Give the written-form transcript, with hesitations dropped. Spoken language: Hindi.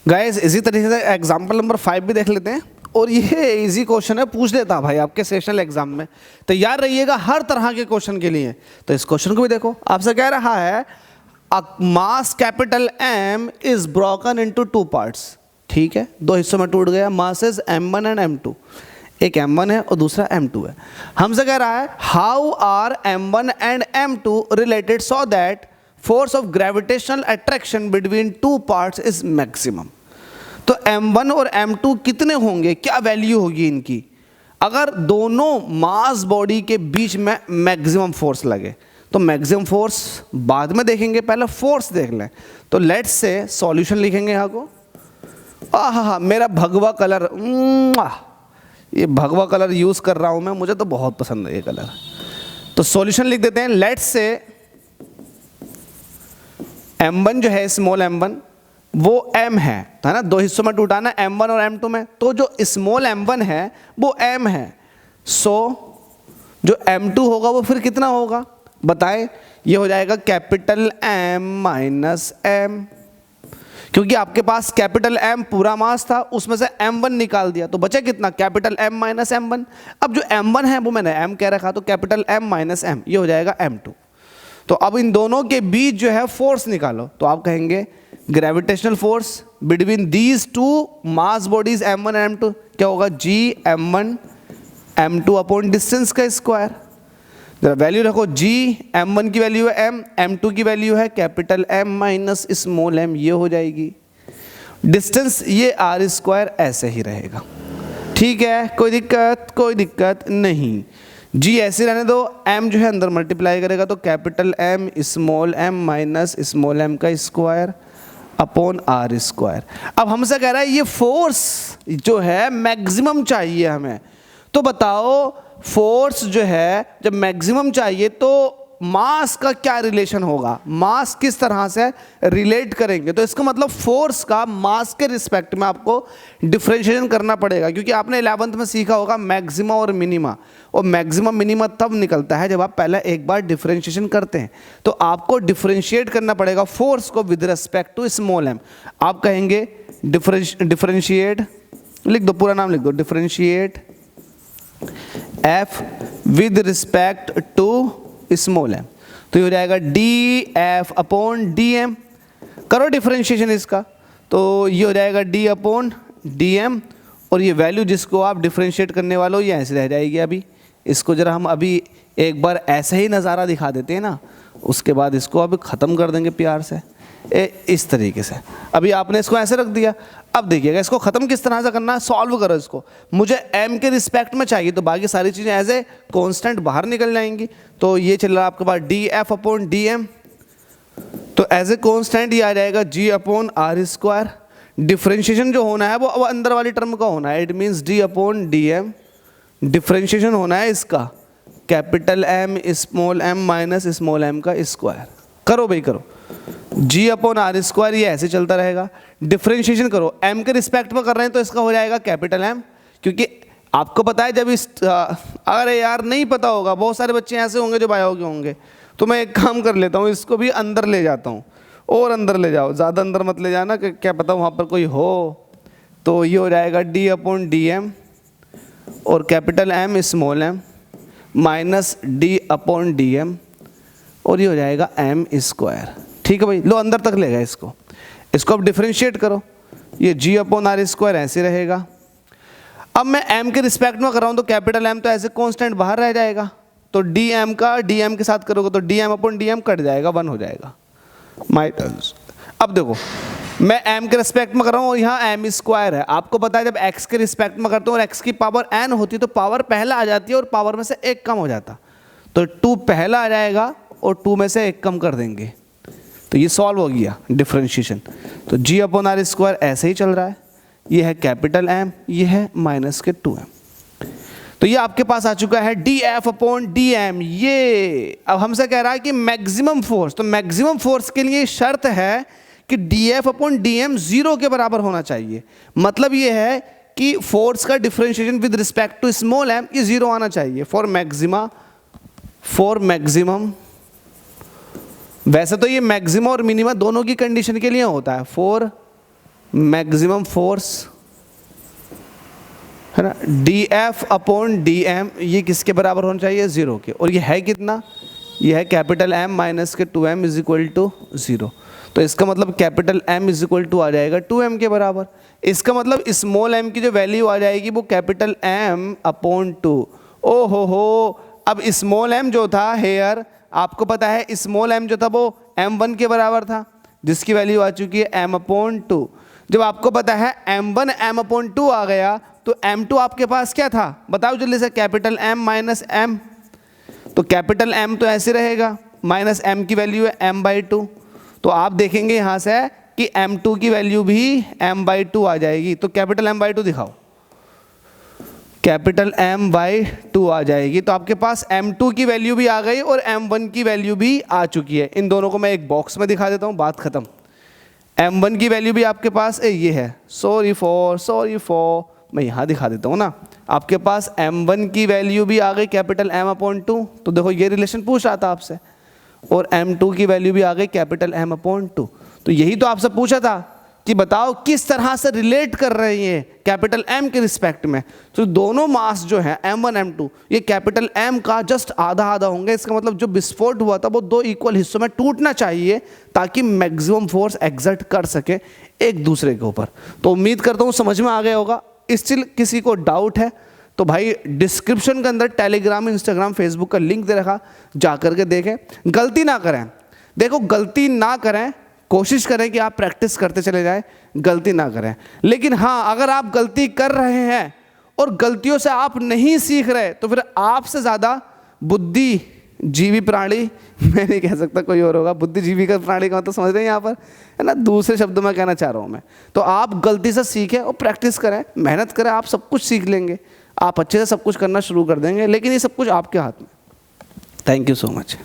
गाइस इसी तरीके से एग्जाम्पल नंबर 5 भी देख लेते हैं। और ये इजी क्वेश्चन है, पूछ लेता भाई आपके सेशनल एग्जाम में। तैयार रहिएगा हर तरह के क्वेश्चन के लिए। तो इस क्वेश्चन को भी देखो, आपसे कह रहा है a mass capital M is broken into 2 parts. ठीक है, 2 हिस्सों में टूट गया। मासेस M1 एंड M2, एक M1 है और दूसरा M2 है। हमसे कह रहा है how are M1 and M2 related so that force of gravitational attraction between 2 parts is maximum. तो M1 और M2 कितने होंगे, क्या वैल्यू होगी इनकी अगर दोनों मास बॉडी के बीच में मैक्सिमम फोर्स लगे। तो मैक्सिमम फोर्स बाद में देखेंगे, पहले फोर्स देख लें। तो लेट्स से सॉल्यूशन लिखेंगे यहाँ को। आहा मेरा भगवा कलर, ये भगवा कलर यूज कर रहा हूं मैं, मुझे तो बहुत पसंद है ये कलर। तो सॉल्यूशन लिख देते हैं। लेट्स से M1 जो है स्मॉल M1 वो M है ना, 2 हिस्सों में टूटा ना M1 और M2 में। तो जो स्मॉल M1 है वो M है। सो जो M2 होगा वो फिर कितना होगा बताएं। ये हो जाएगा कैपिटल M माइनस M, क्योंकि आपके पास कैपिटल M पूरा मास था, उसमें से M1 निकाल दिया तो बचा कितना, कैपिटल M माइनस M1। अब जो M1 है वो मैंने M कह रखा, तो कैपिटल M माइनस M ये हो जाएगा M2। तो अब इन दोनों के बीच जो है फोर्स निकालो। तो आप कहेंगे gravitational force between these 2 mass bodies M1 and M2 क्या होगा, G M1 M2 upon distance का स्क्वायर। जरा वैल्यू रखो, G M1 की वैल्यू है M, M2 की वैल्यू है capital M minus small m, ये हो जाएगी। डिस्टेंस ये R स्क्वायर ऐसे ही रहेगा। ठीक है, कोई दिक्कत नहीं। G ऐसे रहने दो, M जो है अंदर मल्टीप्लाई करेगा तो capital M small m minus small m का स्क्वायर अपॉन R स्क्वायर। अब हमसे कह रहा है ये फोर्स जो है मैक्सिमम चाहिए हमें। तो बताओ फोर्स जो है जब मैक्सिमम चाहिए तो मास का क्या रिलेशन होगा, मास किस तरह से रिलेट करेंगे। तो इसका मतलब फोर्स का मास के रिस्पेक्ट में आपको डिफरेंशिएशन करना पड़ेगा, क्योंकि आपने 11th में सीखा होगा मैक्सिमा और मिनिमा। और मैक्सिमम मिनिमा तब निकलता है जब आप पहले एक बार डिफरेंशिएशन करते हैं। तो आपको डिफरेंशिएट करना पड़ेगा फोर्स को with respect to small m। आप कहेंगे डिफरेंशिएट, लिख दो पूरा नाम लिख दो, differentiate F with respect to small m। तो ये हो जाएगा dF अपॉन dm। करो डिफरेंशिएशन इसका, तो ये हो जाएगा d अपॉन dm। और ये वैल्यू जिसको आप डिफरेंशिएट करने वाले हो ये ऐसे रह जाएगी। अभी इसको जरा हम अभी एक बार ऐसे ही नज़ारा दिखा देते हैं ना, उसके बाद इसको अब ख़त्म कर देंगे प्यार से इस तरीके से। अभी आपने इसको ऐसे रख दिया। अब देखिएगा इसको ख़त्म किस तरह से करना है, सॉल्व करो इसको। मुझे m के रिस्पेक्ट में चाहिए तो बाकी सारी चीज़ें एज ए कॉन्स्टेंट बाहर निकल जाएंगी। तो ये चल रहा है आपके पास dF अपॉन dm, तो एज ए कॉन्स्टेंट ये आ जाएगा G upon R square. Differentiation जो होना है वो अब अंदर वाली टर्म का होना है, it means D upon dm। Differentiation होना है इसका capital M small m minus small m का स्क्वायर। करो भाई करो, G अपॉन R स्क्वायर ये ऐसे चलता रहेगा। डिफरेंशिएशन करो, M के रिस्पेक्ट में कर रहे हैं तो इसका हो जाएगा कैपिटल M, क्योंकि आपको पता है जब इस अरे यार नहीं पता होगा, बहुत सारे बच्चे ऐसे होंगे जो बायो के होंगे। तो मैं एक काम कर लेता हूँ, इसको भी अंदर ले जाता हूँ। और अंदर ले जाओ, ज़्यादा अंदर मत ले जाना कि क्या पता वहाँ पर कोई हो। तो ये हो जाएगा D अपॉन dm और capital M small m minus D upon dm और ये हो जाएगा M स्क्वायर। ठीक है भाई, लो अंदर तक ले गए इसको। इसको अब डिफरेंशिएट करो, ये G अपॉन R स्क्वायर ऐसे रहेगा। अब मैं M के रिस्पेक्ट में कर रहा हूँ तो कैपिटल M तो ऐसे कांस्टेंट बाहर रह जाएगा। तो dm का dm के साथ करोगे तो dm अपॉन dm कट जाएगा, 1 हो जाएगा माइनस। अब देखो मैं M के रिस्पेक्ट में कर रहा हूँ और यहाँ M स्क्वायर है। आपको पता है जब x के रिस्पेक्ट में करते हो और x की पावर n होती है तो पावर पहला आ जाती है और पावर में से 1 कम हो जाता। तो 2 पहला आ जाएगा और 2 में से 1 कम कर देंगे। तो ये सॉल्व हो गया डिफरेंशिएशन। तो G अपॉन R स्क्वायर ऐसे ही चल रहा है, ये है कैपिटल M, ये है माइनस के 2m। तो ये आपके पास आ चुका है dF अपॉन dm। ये अब हमसे कह रहा है कि मैक्सिमम फोर्स, तो मैक्सिमम फोर्स के लिए शर्त है कि dF अपॉन dm 0 के बराबर होना चाहिए। मतलब ये है कि फोर्स का differentiation with respect to small m ये 0 आना चाहिए फॉर मैक्सिमम। वैसे तो ये मैक्सिमा और मिनिमा दोनों की कंडीशन के लिए होता है, फॉर मैक्सिमम फोर्स है ना, dF अपॉन dm, ये किसके बराबर होना चाहिए, 0 के। और ये है कितना, ये है कैपिटल M माइनस के 2m इज इक्वल टू 0। तो इसका मतलब capital M is equal to आ जाएगा 2m के बराबर। इसका मतलब स्मॉल m की जो वैल्यू आ जाएगी वो कैपिटल M अपॉन 2। ओ हो, अब स्मॉल m जो था हेयर, आपको पता है स्मॉल m जो था वो m1 के बराबर था, जिसकी वैल्यू आ चुकी है m अपॉन 2। जब आपको पता है m1 m अपॉन 2 आ गया तो m2 आपके पास क्या था, बताओ जल्दी से, कैपिटल M माइनस m। तो कैपिटल M तो ऐसे रहेगा, माइनस m की वैल्यू है m/2। तो आप देखेंगे यहाँ से कि m2 की वैल्यू भी m/2 आ जाएगी। तो कैपिटल M/2 दिखाओ, कैपिटल M/2 आ जाएगी। तो आपके पास m2 की वैल्यू भी आ गई और m1 की वैल्यू भी आ चुकी है। इन दोनों को मैं एक बॉक्स में दिखा देता हूँ, बात खत्म। m1 की वैल्यू भी आपके पास ये है, सॉरी फॉर मैं यहाँ दिखा देता हूँ ना, आपके पास m1 की वैल्यू भी आ गई कैपिटल M अपॉन 2। तो देखो ये रिलेशन पूछ रहा था आपसे, और m2 की वैल्यू भी आ गई कैपिटल M अपॉन 2। तो यही तो आपसे पूछा था कि बताओ किस तरह से रिलेट कर रही है कैपिटल M के रिस्पेक्ट में। तो दोनों मास जो है m1 m2 ये कैपिटल M का जस्ट आधा आधा होंगे। इसका मतलब जो विस्फोट हुआ था वो दो इक्वल हिस्सों में टूटना चाहिए ताकि मैक्सिमम फोर्स एक्सर्ट कर सके एक दूसरे के ऊपर। तो उम्मीद करता हूँ समझ में आ गया होगा। स्टिल किसी को डाउट है तो भाई डिस्क्रिप्शन के अंदर टेलीग्राम, इंस्टाग्राम, फेसबुक का लिंक दे रखा, जा करके देखें। गलती ना करें, देखो गलती ना करें, कोशिश करें कि आप प्रैक्टिस करते चले जाएं, गलती ना करें। लेकिन हाँ, अगर आप गलती कर रहे हैं और गलतियों से आप नहीं सीख रहे तो फिर आपसे ज़्यादा बुद्धिजीवी प्राणी, मैं नहीं कह सकता कोई और होगा, बुद्धिजीवी का प्राणी का मतलब समझ रहे हैं यहाँ पर, है ना, दूसरे शब्दों में कहना चाह रहा हूँ मैं। तो आप गलती से सीखें और प्रैक्टिस करें, मेहनत करें, आप सब कुछ सीख लेंगे, आप अच्छे से सब कुछ करना शुरू कर देंगे। लेकिन ये सब कुछ आपके हाथ में। Thank you so much.